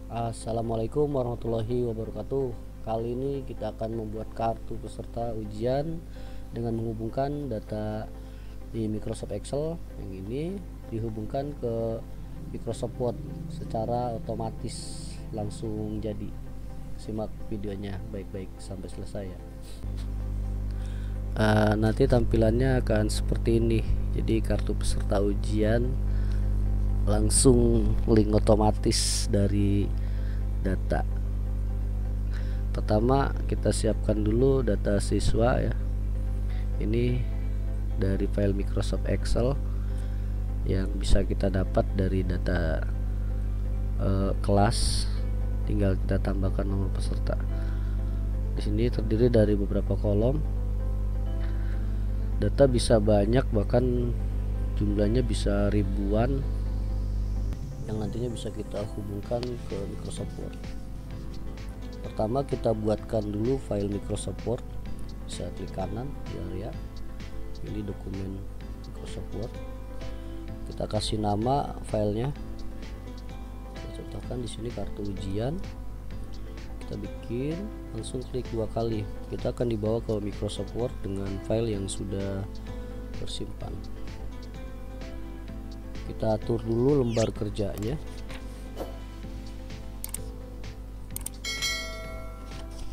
Assalamualaikum warahmatullahi wabarakatuh. Kali ini kita akan membuat kartu peserta ujian dengan menghubungkan data di Microsoft Excel yang ini dihubungkan ke Microsoft Word secara otomatis langsung jadi. Simak videonya baik-baik sampai selesai ya. Nanti tampilannya akan seperti ini. Jadi kartu peserta ujian langsung link otomatis dari data. Pertama kita siapkan dulu data siswa ya. Ini dari file Microsoft Excel yang bisa kita dapat dari data kelas, tinggal kita tambahkan nomor peserta. Di sini terdiri dari beberapa kolom. Data bisa banyak, bahkan jumlahnya bisa ribuan, yang nantinya bisa kita hubungkan ke Microsoft Word. Pertama kita buatkan dulu file Microsoft Word. Bisa klik kanan di area pilih dokumen Microsoft Word, kita kasih nama filenya, kita contohkan di sini kartu ujian, kita bikin, langsung klik 2 kali, kita akan dibawa ke Microsoft Word dengan file yang sudah tersimpan. Kita atur dulu lembar kerjanya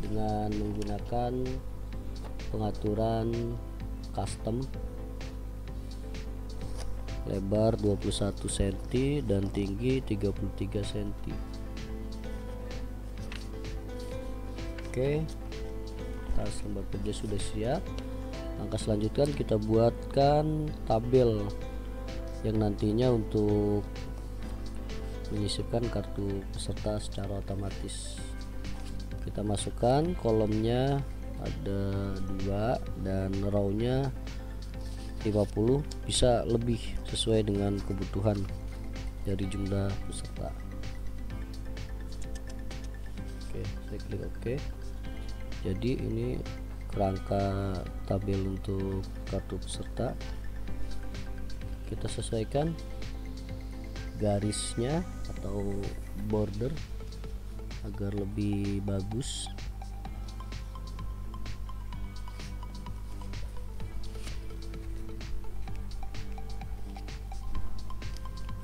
dengan menggunakan pengaturan custom, lebar 21 cm dan tinggi 33 cm. Oke, tas lembar kerja sudah siap. Langkah selanjutnya kita buatkan tabel yang nantinya untuk menyisipkan kartu peserta secara otomatis. Kita masukkan kolomnya ada 2 dan row-nya 50, bisa lebih sesuai dengan kebutuhan dari jumlah peserta. Oke, saya klik OK. Jadi ini kerangka tabel untuk kartu peserta. Kita sesuaikan garisnya atau border agar lebih bagus.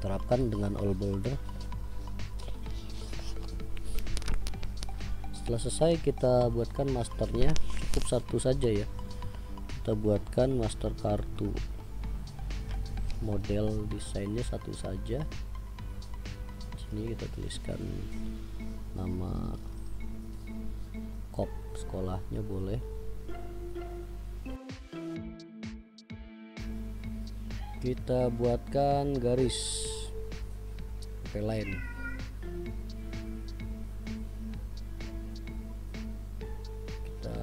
Terapkan dengan all border. Setelah selesai kita buatkan masternya, cukup satu saja ya. Kita buatkan master kartu, model desainnya satu saja. Sini kita tuliskan nama kop sekolahnya boleh. Kita buatkan garis pakai line. Kita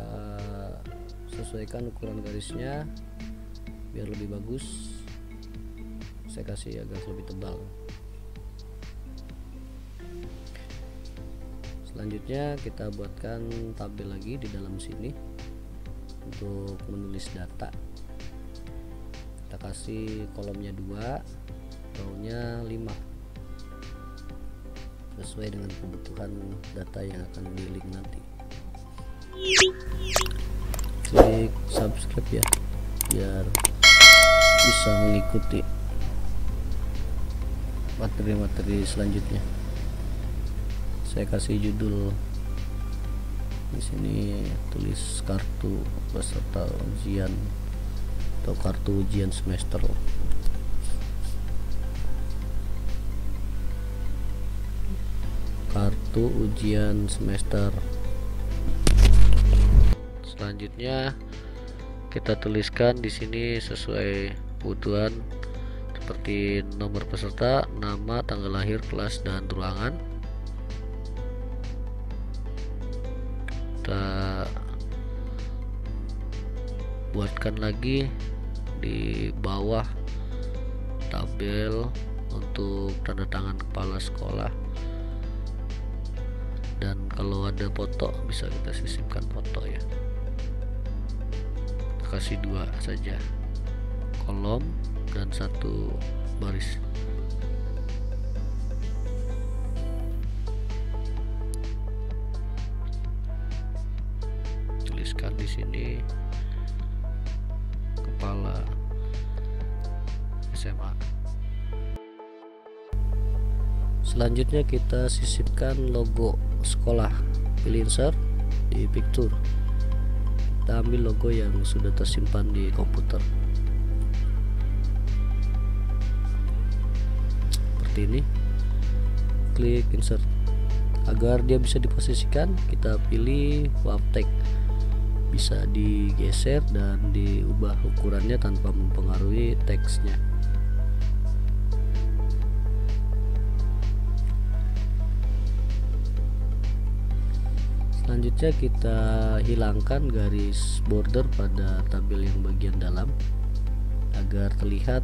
sesuaikan ukuran garisnya biar lebih bagus. Saya kasih agak lebih tebal. Selanjutnya kita buatkan tabel lagi di dalam sini untuk menulis data. Kita kasih kolomnya 2, row-nya 5, sesuai dengan kebutuhan data yang akan di link nanti. Klik subscribe ya, biar bisa mengikuti materi-materi selanjutnya. Saya kasih judul di sini, tulis kartu peserta ujian atau kartu ujian semester. Kartu ujian semester. Selanjutnya kita tuliskan di sini sesuai kebutuhan seperti nomor peserta, nama, tanggal lahir, kelas, dan ruangan. Kita buatkan lagi di bawah tabel untuk tanda tangan kepala sekolah, dan kalau ada foto bisa kita sisipkan foto ya. Kita kasih 2 saja kolom dan 1 baris. tuliskan di sini kepala SMA. Selanjutnya kita sisipkan logo sekolah, pilih insert di picture, kita ambil logo yang sudah tersimpan di komputer seperti ini, klik insert. Agar dia bisa diposisikan, kita pilih wavtext, bisa digeser dan diubah ukurannya tanpa mempengaruhi teksnya. Selanjutnya kita hilangkan garis border pada tabel yang bagian dalam agar terlihat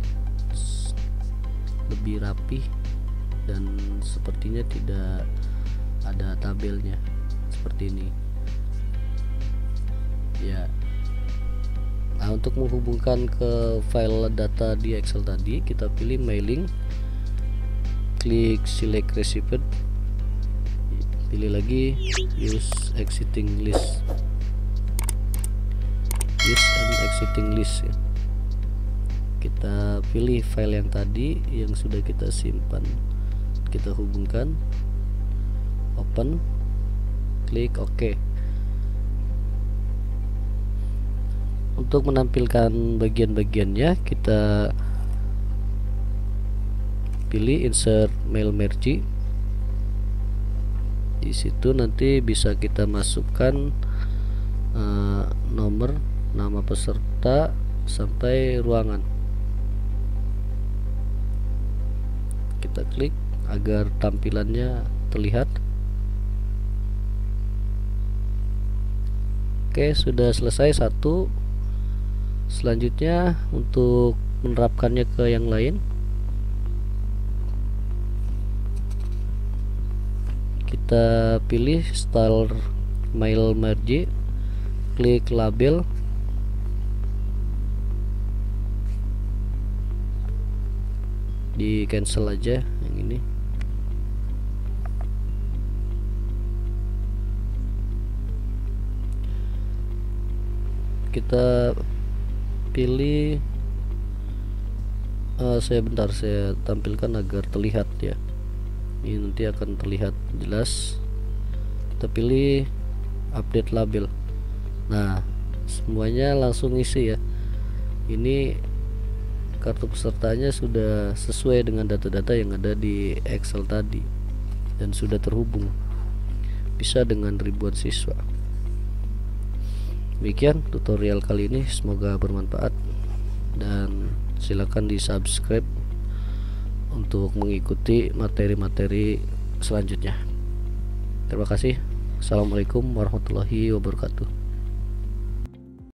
lebih rapih dan sepertinya tidak ada tabelnya seperti ini ya. Nah, untuk menghubungkan ke file data di Excel tadi, kita pilih mailing, klik select recipient, pilih lagi use exiting list, use and exiting list ya. Kita pilih file yang tadi yang sudah kita simpan, kita hubungkan, open, klik OK. Untuk menampilkan bagian-bagiannya, kita pilih insert mail merge. Di situ nanti bisa kita masukkan nomor, nama peserta sampai ruangan. Kita klik agar tampilannya terlihat. Oke, sudah selesai satu. Selanjutnya untuk menerapkannya ke yang lain, kita pilih style mail merge, klik label, di cancel aja yang ini. Kita pilih saya tampilkan agar terlihat ya, ini nanti akan terlihat jelas. Kita pilih update label. Nah, semuanya langsung isi ya. Ini kartu pesertanya sudah sesuai dengan data-data yang ada di Excel tadi dan sudah terhubung, bisa dengan ribuan siswa. Demikian tutorial kali ini, semoga bermanfaat dan silakan di subscribe untuk mengikuti materi-materi selanjutnya. Terima kasih. Assalamualaikum warahmatullahi wabarakatuh.